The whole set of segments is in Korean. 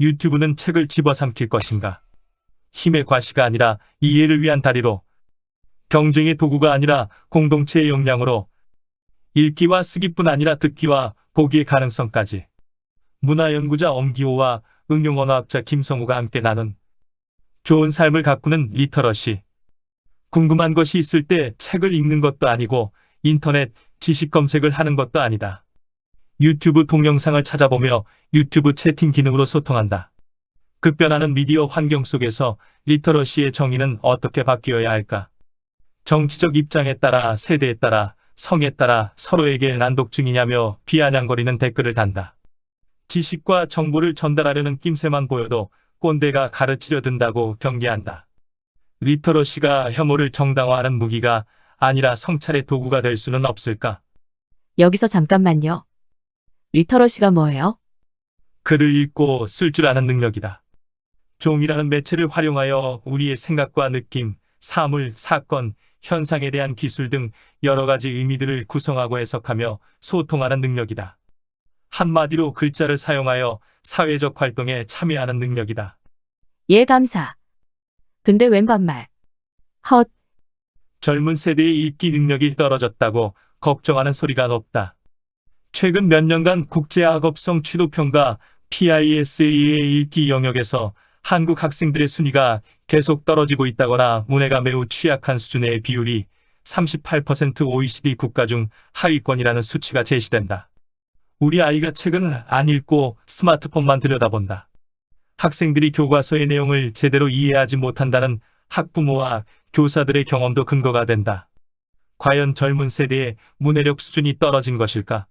유튜브는 책을 집어삼킬 것인가? 힘의 과시가 아니라 이해를 위한 다리로, 경쟁의 도구가 아니라 공동체의 역량으로, 읽기와 쓰기뿐 아니라 듣기와 보기의 가능성까지. 문화연구자 엄기호와 응용언어학자 김성우가 함께 나눈 좋은 삶을 가꾸는 리터러시. 궁금한 것이 있을 때 책을 읽는 것도 아니고 인터넷 지식 검색을 하는 것도 아니다. 유튜브 동영상을 찾아보며 유튜브 채팅 기능으로 소통한다. 급변하는 미디어 환경 속에서 리터러시의 정의는 어떻게 바뀌어야 할까? 정치적 입장에 따라, 세대에 따라, 성에 따라 서로에게 난독증이냐며 비아냥거리는 댓글을 단다. 지식과 정보를 전달하려는 낌새만 보여도 꼰대가 가르치려 든다고 경계한다. 리터러시가 혐오를 정당화하는 무기가 아니라 성찰의 도구가 될 수는 없을까? 여기서 잠깐만요. 리터러시가 뭐예요? 글을 읽고 쓸 줄 아는 능력이다. 종이라는 매체를 활용하여 우리의 생각과 느낌, 사물, 사건, 현상에 대한 기술 등 여러 가지 의미들을 구성하고 해석하며 소통하는 능력이다. 한마디로 글자를 사용하여 사회적 활동에 참여하는 능력이다. 예, 감사. 근데 웬 반말? 헛, 젊은 세대의 읽기 능력이 떨어졌다고 걱정하는 소리가 높다. 최근 몇 년간 국제학업성 취도평가 PISA의 읽기 영역에서 한국 학생들의 순위가 계속 떨어지고 있다거나 문해가 매우 취약한 수준의 비율이 38% OECD 국가 중 하위권이라는 수치가 제시된다. 우리 아이가 책은 안 읽고 스마트폰만 들여다본다. 학생들이 교과서의 내용을 제대로 이해하지 못한다는 학부모와 교사들의 경험도 근거가 된다. 과연 젊은 세대의 문해력 수준이 떨어진 것일까?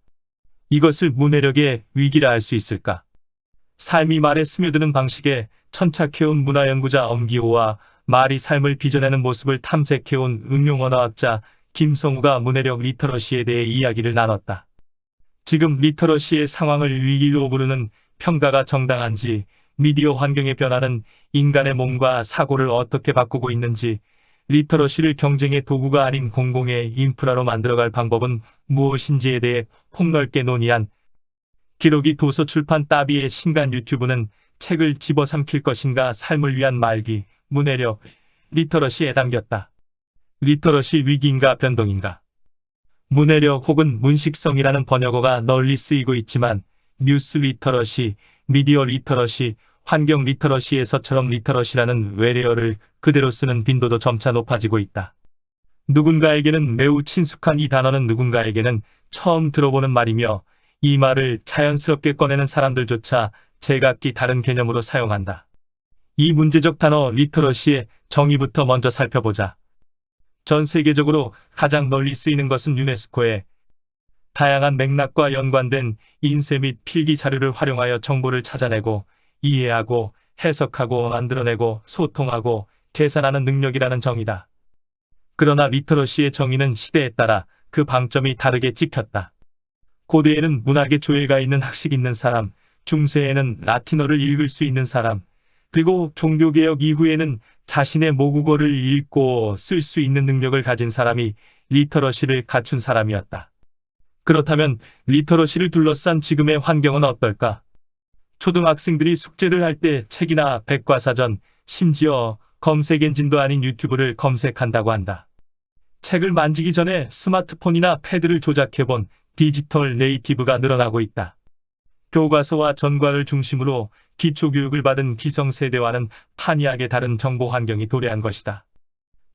이것을 문해력의 위기라 할 수 있을까? 삶이 말에 스며드는 방식에 천착해온 문화연구자 엄기호와 말이 삶을 빚어내는 모습을 탐색해온 응용언어학자 김성우가 문해력 리터러시에 대해 이야기를 나눴다. 지금 리터러시의 상황을 위기로 부르는 평가가 정당한지, 미디어 환경의 변화는 인간의 몸과 사고를 어떻게 바꾸고 있는지, 리터러시를 경쟁의 도구가 아닌 공공의 인프라로 만들어갈 방법은 무엇인지에 대해 폭넓게 논의한 기록이 도서출판 따비의 신간 유튜브는 책을 집어삼킬 것인가 삶을 위한 말기, 문해력, 리터러시에 담겼다. 리터러시 위기인가 변동인가? 문해력 혹은 문식성이라는 번역어가 널리 쓰이고 있지만 뉴스 리터러시, 미디어 리터러시, 환경 리터러시에서처럼 리터러시라는 외래어를 그대로 쓰는 빈도도 점차 높아지고 있다. 누군가에게는 매우 친숙한 이 단어는 누군가에게는 처음 들어보는 말이며 이 말을 자연스럽게 꺼내는 사람들조차 제각기 다른 개념으로 사용한다. 이 문제적 단어 리터러시의 정의부터 먼저 살펴보자. 전 세계적으로 가장 널리 쓰이는 것은 유네스코의 다양한 맥락과 연관된 인쇄 및 필기 자료를 활용하여 정보를 찾아내고 이해하고 해석하고 만들어내고 소통하고 계산하는 능력이라는 정의다. 그러나 리터러시의 정의는 시대에 따라 그 방점이 다르게 찍혔다. 고대에는 문학의 조예가 있는 학식 있는 사람, 중세에는 라틴어를 읽을 수 있는 사람, 그리고 종교개혁 이후에는 자신의 모국어를 읽고 쓸 수 있는 능력을 가진 사람이 리터러시를 갖춘 사람이었다. 그렇다면 리터러시를 둘러싼 지금의 환경은 어떨까? 초등학생들이 숙제를 할 때 책이나 백과사전, 심지어 검색 엔진도 아닌 유튜브를 검색한다고 한다. 책을 만지기 전에 스마트폰이나 패드를 조작해본 디지털 네이티브가 늘어나고 있다. 교과서와 전과를 중심으로 기초교육을 받은 기성세대와는 판이하게 다른 정보 환경이 도래한 것이다.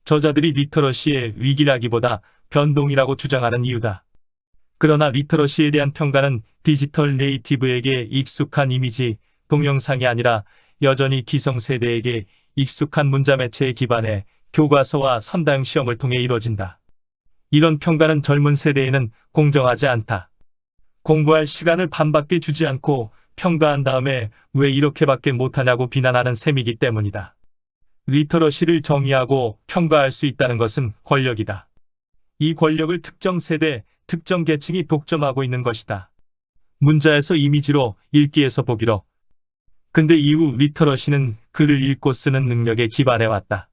저자들이 리터러시의 위기라기보다 변동이라고 주장하는 이유다. 그러나 리터러시에 대한 평가는 디지털 네이티브에게 익숙한 이미지, 동영상이 아니라 여전히 기성세대에게 익숙한 문자매체에 기반해 교과서와 선다형 시험을 통해 이뤄진다. 이런 평가는 젊은 세대에는 공정하지 않다. 공부할 시간을 반밖에 주지 않고 평가한 다음에 왜 이렇게밖에 못하냐고 비난하는 셈이기 때문이다. 리터러시를 정의하고 평가할 수 있다는 것은 권력이다. 이 권력을 특정 세대, 특정 계층이 독점하고 있는 것이다. 문자에서 이미지로, 읽기에서 보기로. 근데 이후 리터러시는 글을 읽고 쓰는 능력에 기반해왔다.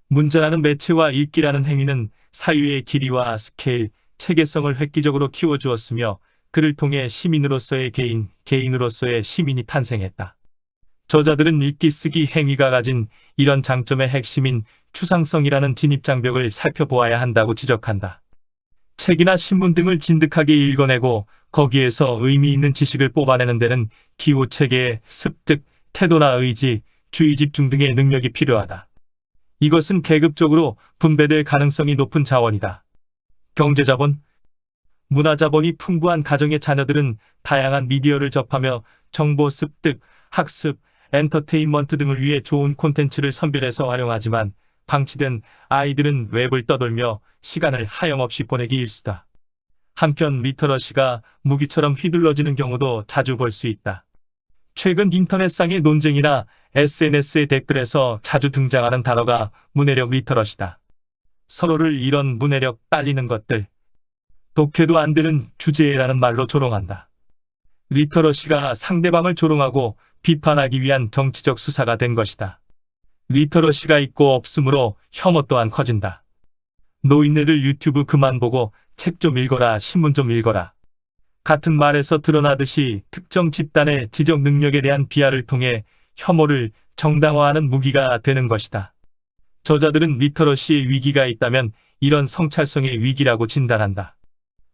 문자라는 매체와 읽기라는 행위는 사유의 길이와 스케일, 체계성을 획기적으로 키워주었으며 그를 통해 시민으로서의 개인, 개인으로서의 시민이 탄생했다. 저자들은 읽기 쓰기 행위가 가진 이런 장점의 핵심인 추상성이라는 진입장벽을 살펴보아야 한다고 지적한다. 책이나 신문 등을 진득하게 읽어내고 거기에서 의미 있는 지식을 뽑아내는 데는 기호체계의 습득, 태도나 의지, 주의 집중 등의 능력이 필요하다. 이것은 계급적으로 분배될 가능성이 높은 자원이다. 경제자본, 문화자본이 풍부한 가정의 자녀들은 다양한 미디어를 접하며 정보 습득, 학습, 엔터테인먼트 등을 위해 좋은 콘텐츠를 선별해서 활용하지만 방치된 아이들은 웹을 떠돌며 시간을 하염없이 보내기 일수다. 한편 리터러시가 무기처럼 휘둘러지는 경우도 자주 볼 수 있다. 최근 인터넷상의 논쟁이나 SNS의 댓글에서 자주 등장하는 단어가 문해력 리터러시다. 서로를 이런 문해력 딸리는 것들, 독해도 안 되는 주제라는 말로 조롱한다. 리터러시가 상대방을 조롱하고 비판하기 위한 정치적 수사가 된 것이다. 리터러시가 있고 없으므로 혐오 또한 커진다. 노인네들 유튜브 그만 보고 책 좀 읽어라, 신문 좀 읽어라. 같은 말에서 드러나듯이 특정 집단의 지적 능력에 대한 비하를 통해 혐오를 정당화하는 무기가 되는 것이다. 저자들은 리터러시의 위기가 있다면 이런 성찰성의 위기라고 진단한다.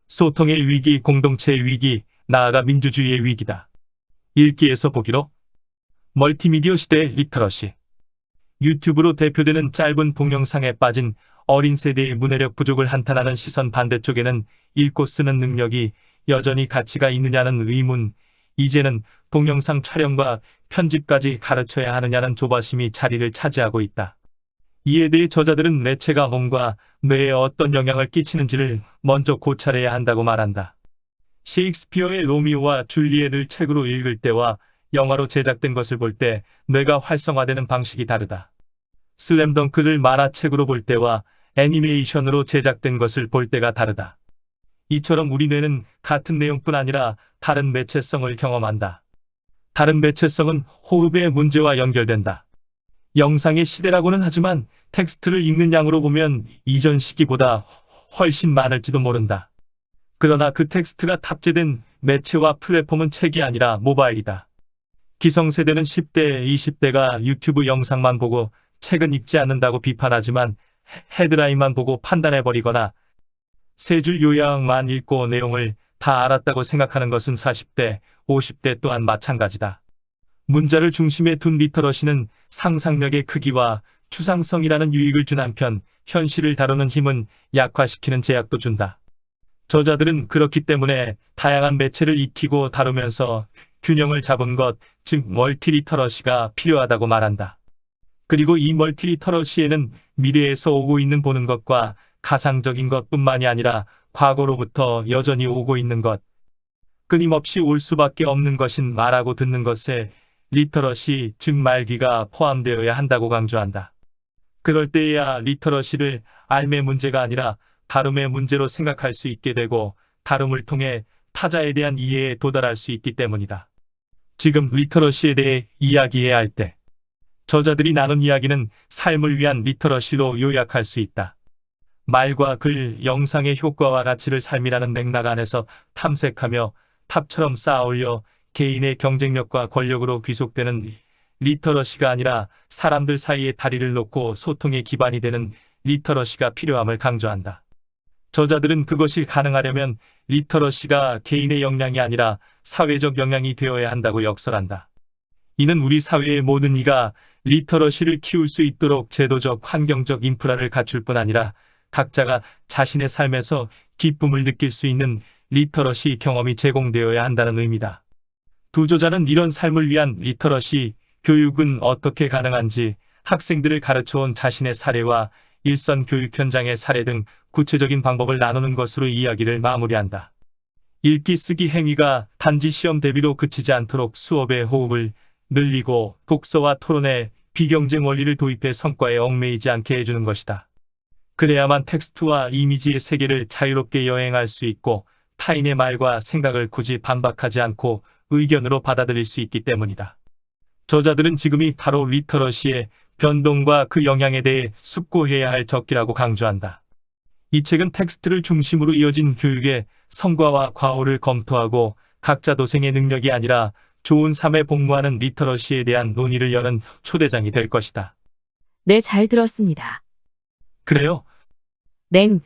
소통의 위기, 공동체의 위기, 나아가 민주주의의 위기다. 읽기에서 보기로 멀티미디어 시대의 리터러시. 유튜브로 대표되는 짧은 동영상에 빠진 어린 세대의 문해력 부족을 한탄하는 시선 반대쪽에는 읽고 쓰는 능력이 여전히 가치가 있느냐는 의문, 이제는 동영상 촬영과 편집까지 가르쳐야 하느냐는 조바심이 자리를 차지하고 있다. 이에 대해 저자들은 매체가 몸과 뇌에 어떤 영향을 끼치는지를 먼저 고찰해야 한다고 말한다. 셰익스피어의 로미오와 줄리엣을 책으로 읽을 때와 영화로 제작된 것을 볼 때 뇌가 활성화되는 방식이 다르다. 슬램덩크를 만화책으로 볼 때와 애니메이션으로 제작된 것을 볼 때가 다르다. 이처럼 우리 뇌는 같은 내용뿐 아니라 다른 매체성을 경험한다. 다른 매체성은 호흡의 문제와 연결된다. 영상의 시대라고는 하지만 텍스트를 읽는 양으로 보면 이전 시기보다 훨씬 많을지도 모른다. 그러나 그 텍스트가 탑재된 매체와 플랫폼은 책이 아니라 모바일이다. 기성세대는 10대, 20대가 유튜브 영상만 보고 책은 읽지 않는다고 비판하지만 헤드라인만 보고 판단해버리거나 세 줄 요약만 읽고 내용을 다 알았다고 생각하는 것은 40대, 50대 또한 마찬가지다. 문자를 중심에 둔 리터러시는 상상력의 크기와 추상성이라는 유익을 준 한편 현실을 다루는 힘은 약화시키는 제약도 준다. 저자들은 그렇기 때문에 다양한 매체를 익히고 다루면서 균형을 잡은 것, 즉 멀티리터러시가 필요하다고 말한다. 그리고 이 멀티리터러시에는 미래에서 오고 있는 보는 것과 가상적인 것뿐만이 아니라 과거로부터 여전히 오고 있는 것, 끊임없이 올 수밖에 없는 것인 말하고 듣는 것에 리터러시, 즉 말귀가 포함되어야 한다고 강조한다. 그럴 때에야 리터러시를 알의 문제가 아니라 다름의 문제로 생각할 수 있게 되고 다름을 통해 타자에 대한 이해에 도달할 수 있기 때문이다. 지금 리터러시에 대해 이야기해야 할 때, 저자들이 나눈 이야기는 삶을 위한 리터러시로 요약할 수 있다. 말과 글, 영상의 효과와 가치를 삶이라는 맥락 안에서 탐색하며 탑처럼 쌓아올려 개인의 경쟁력과 권력으로 귀속되는 리터러시가 아니라 사람들 사이에 다리를 놓고 소통의 기반이 되는 리터러시가 필요함을 강조한다. 저자들은 그것이 가능하려면 리터러시가 개인의 역량이 아니라 사회적 역량이 되어야 한다고 역설한다. 이는 우리 사회의 모든 이가 리터러시를 키울 수 있도록 제도적, 환경적 인프라를 갖출 뿐 아니라 각자가 자신의 삶에서 기쁨을 느낄 수 있는 리터러시 경험이 제공되어야 한다는 의미다. 두 저자는 이런 삶을 위한 리터러시 교육은 어떻게 가능한지 학생들을 가르쳐온 자신의 사례와 일선 교육 현장의 사례 등 구체적인 방법을 나누는 것으로 이야기를 마무리한다. 읽기 쓰기 행위가 단지 시험 대비로 그치지 않도록 수업의 호흡을 늘리고 독서와 토론에 비경쟁 원리를 도입해 성과에 얽매이지 않게 해주는 것이다. 그래야만 텍스트와 이미지의 세계를 자유롭게 여행할 수 있고 타인의 말과 생각을 굳이 반박하지 않고 의견으로 받아들일 수 있기 때문이다. 저자들은 지금이 바로 리터러시의 변동과 그 영향에 대해 숙고해야 할 적기라고 강조한다. 이 책은 텍스트를 중심으로 이어진 교육의 성과와 과오를 검토하고 각자 도생의 능력이 아니라 좋은 삶에 복무하는 리터러시에 대한 논의를 여는 초대장이 될 것이다. 네, 잘 들었습니다. 그래요? 냉,